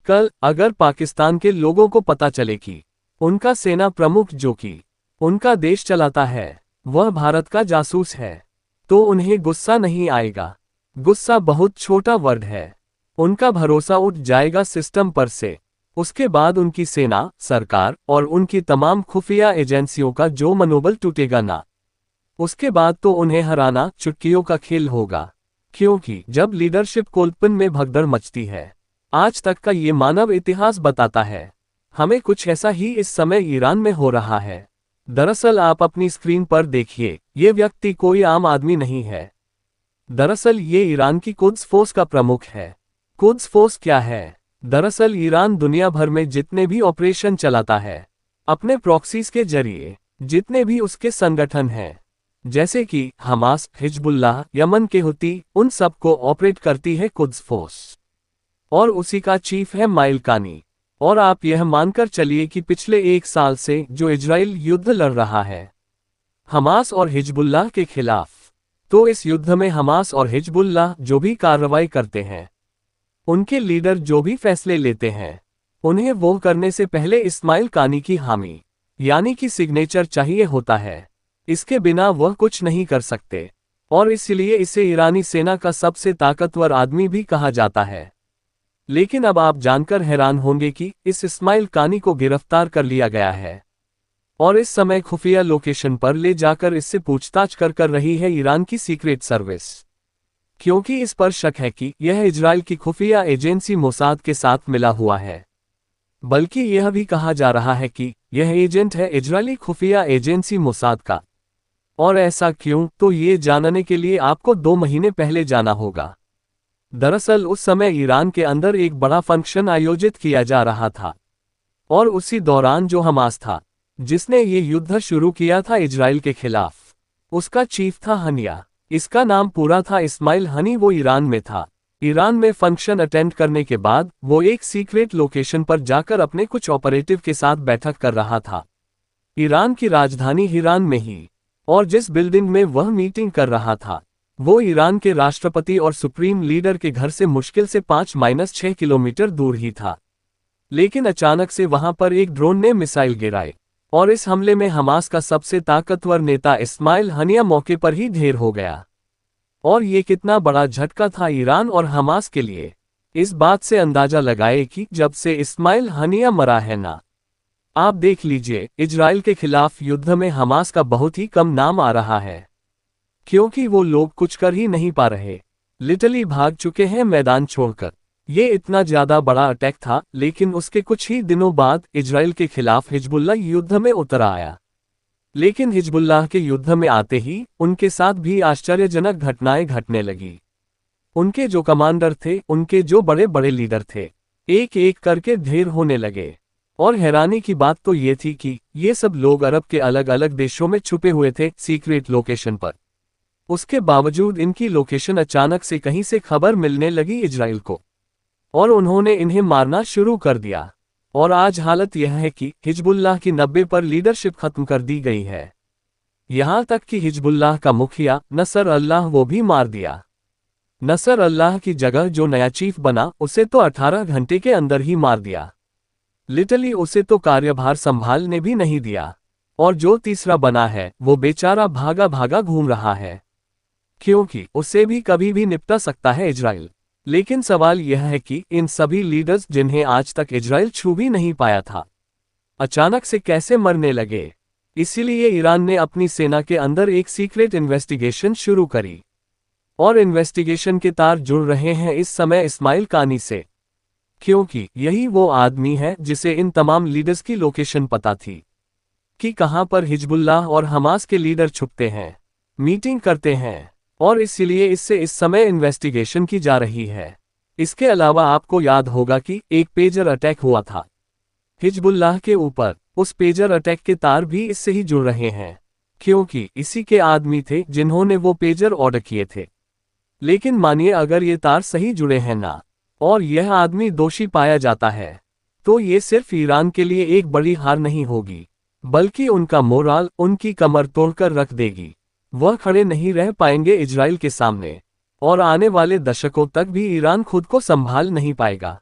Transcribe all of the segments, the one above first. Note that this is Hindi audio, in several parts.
कल अगर पाकिस्तान के लोगों को पता चले कि उनका सेना प्रमुख जो कि उनका देश चलाता है वह भारत का जासूस है, तो उन्हें गुस्सा नहीं आएगा। गुस्सा बहुत छोटा वर्ड है। उनका भरोसा उठ जाएगा सिस्टम पर से। उसके बाद उनकी सेना, सरकार और उनकी तमाम खुफिया एजेंसियों का जो मनोबल टूटेगा ना, उसके बाद तो उन्हें हराना चुटकियों का खेल होगा। क्योंकि जब लीडरशिप कोल्पन में भगदड़ मचती है, आज तक का ये मानव इतिहास बताता है, हमें कुछ ऐसा ही इस समय ईरान में हो रहा है। दरअसल आप अपनी स्क्रीन पर देखिए, ये व्यक्ति कोई आम आदमी नहीं है। दरअसल ये ईरान की कुद्स फोर्स का प्रमुख है। कुद्स फोर्स क्या है? दरअसल ईरान दुनिया भर में जितने भी ऑपरेशन चलाता है, अपने प्रॉक्सीज के जरिए, जितने भी उसके संगठन हैं, जैसे कि हमास, हिजबुल्लाह, यमन के हुती, उन सब को ऑपरेट करती है कुद्स फोर्स। और उसी का चीफ है इस्माइल कानी। और आप यह मानकर चलिए कि पिछले 1 साल से जो इजराइल युद्ध लड़ रहा है हमास और हिजबुल्लाह के खिलाफ, तो इस युद्ध में हमास और हिजबुल्लाह जो भी कार्रवाई करते हैं, उनके लीडर जो भी फैसले लेते हैं, उन्हें वो करने से पहले इस्माइल कानी की हामी यानी कि सिग्नेचर चाहिए होता है। इसके बिना वह कुछ नहीं कर सकते, और इसलिए इसे ईरानी सेना का सबसे ताकतवर आदमी भी कहा जाता है। लेकिन अब आप जानकर हैरान होंगे कि इस इस्माइल कानी को गिरफ्तार कर लिया गया है और इस समय खुफिया लोकेशन पर ले जाकर इससे पूछताछ कर रही है ईरान की सीक्रेट सर्विस। क्योंकि इस पर शक है कि यह इजराइल की खुफिया एजेंसी मोसाद के साथ मिला हुआ है। बल्कि यह भी कहा जा रहा है कि यह एजेंट है इजरायली खुफिया एजेंसी मोसाद का। और ऐसा क्यों, तो ये जानने के लिए आपको 2 महीने पहले जाना होगा। दरअसल उस समय ईरान के अंदर एक बड़ा फंक्शन आयोजित किया जा रहा था, और उसी दौरान जो हमास था, जिसने ये युद्ध शुरू किया था इजराइल के खिलाफ, उसका चीफ था हनिया। इसका नाम पूरा था इस्माइल हनी। वो ईरान में था। ईरान में फंक्शन अटेंड करने के बाद वो एक सीक्रेट लोकेशन पर जाकर अपने कुछ ऑपरेटिव के साथ बैठक कर रहा था, ईरान की राजधानी हिरान में ही। और जिस बिल्डिंग में वह मीटिंग कर रहा था, वो ईरान के राष्ट्रपति और सुप्रीम लीडर के घर से मुश्किल से 5-6 किलोमीटर दूर ही था। लेकिन अचानक से वहां पर एक ड्रोन ने मिसाइल गिराए, और इस हमले में हमास का सबसे ताकतवर नेता इस्माइल हनिया मौके पर ही ढेर हो गया। और ये कितना बड़ा झटका था ईरान और हमास के लिए, इस बात से अंदाजा लगाए कि जब से इस्माइल हनिया मरा है ना, आप देख लीजिए, इजराइल के खिलाफ युद्ध में हमास का बहुत ही कम नाम आ रहा है। क्योंकि वो लोग कुछ कर ही नहीं पा रहे, लिटरली भाग चुके हैं मैदान छोड़कर। ये इतना ज्यादा बड़ा अटैक था, लेकिन उसके कुछ ही दिनों बाद इजराइल के खिलाफ हिजबुल्लाह युद्ध में उतर आया। लेकिन हिजबुल्लाह के युद्ध में आते ही उनके साथ भी आश्चर्यजनक घटनाएं घटने लगी। उनके जो कमांडर थे, उनके जो बड़े बड़े लीडर थे, एक एक करके ढेर होने लगे। और हैरानी की बात तो ये थी कि ये सब लोग अरब के अलग अलग देशों में छुपे हुए थे सीक्रेट लोकेशन पर। उसके बावजूद इनकी लोकेशन अचानक से कहीं से खबर मिलने लगी इजराइल को, और उन्होंने इन्हें मारना शुरू कर दिया। और आज हालत यह है कि हिजबुल्लाह की 90 पर लीडरशिप खत्म कर दी गई है। यहां तक कि हिजबुल्लाह का मुखिया नसर अल्लाह वो भी मार दिया। नसर अल्लाह की जगह जो नया चीफ बना, उसे तो 18 घंटे के अंदर ही मार दिया। लिटरली उसे तो कार्यभार संभालने भी नहीं दिया। और जो तीसरा बना है, वो बेचारा भागा भागा घूम रहा है, क्योंकि उसे भी कभी भी निपटा सकता है इजराइल। लेकिन सवाल यह है कि इन सभी लीडर्स जिन्हें आज तक इजराइल छू भी नहीं पाया था, अचानक से कैसे मरने लगे। इसीलिए ईरान ने अपनी सेना के अंदर एक सीक्रेट इन्वेस्टिगेशन शुरू करी, और इन्वेस्टिगेशन के तार जुड़ रहे हैं इस समय इस्माइल कानी से। क्योंकि यही वो आदमी है जिसे इन तमाम लीडर्स की लोकेशन पता थी कि कहां पर हिजबुल्लाह और हमास के लीडर छुपते हैं, मीटिंग करते हैं। और इसीलिए इससे इस समय इन्वेस्टिगेशन की जा रही है। इसके अलावा आपको याद होगा कि एक पेजर अटैक हुआ था हिजबुल्लाह के ऊपर। उस पेजर अटैक के तार भी इससे ही जुड़ रहे हैं, क्योंकि इसी के आदमी थे जिन्होंने वो पेजर ऑर्डर किए थे। लेकिन मानिए अगर ये तार सही जुड़े हैं ना, और यह आदमी दोषी पाया जाता है, तो ये सिर्फ ईरान के लिए एक बड़ी हार नहीं होगी, बल्कि उनका मोराल उनकी कमर तोड़कर रख देगी। वह खड़े नहीं रह पाएंगे इजराइल के सामने, और आने वाले दशकों तक भी ईरान खुद को संभाल नहीं पाएगा।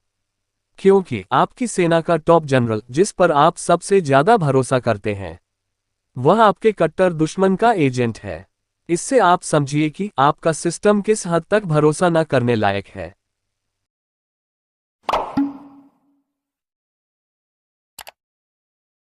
क्योंकि आपकी सेना का टॉप जनरल, जिस पर आप सबसे ज्यादा भरोसा करते हैं, वह आपके कट्टर दुश्मन का एजेंट है। इससे आप समझिए कि आपका सिस्टम किस हद तक भरोसा न करने लायक है।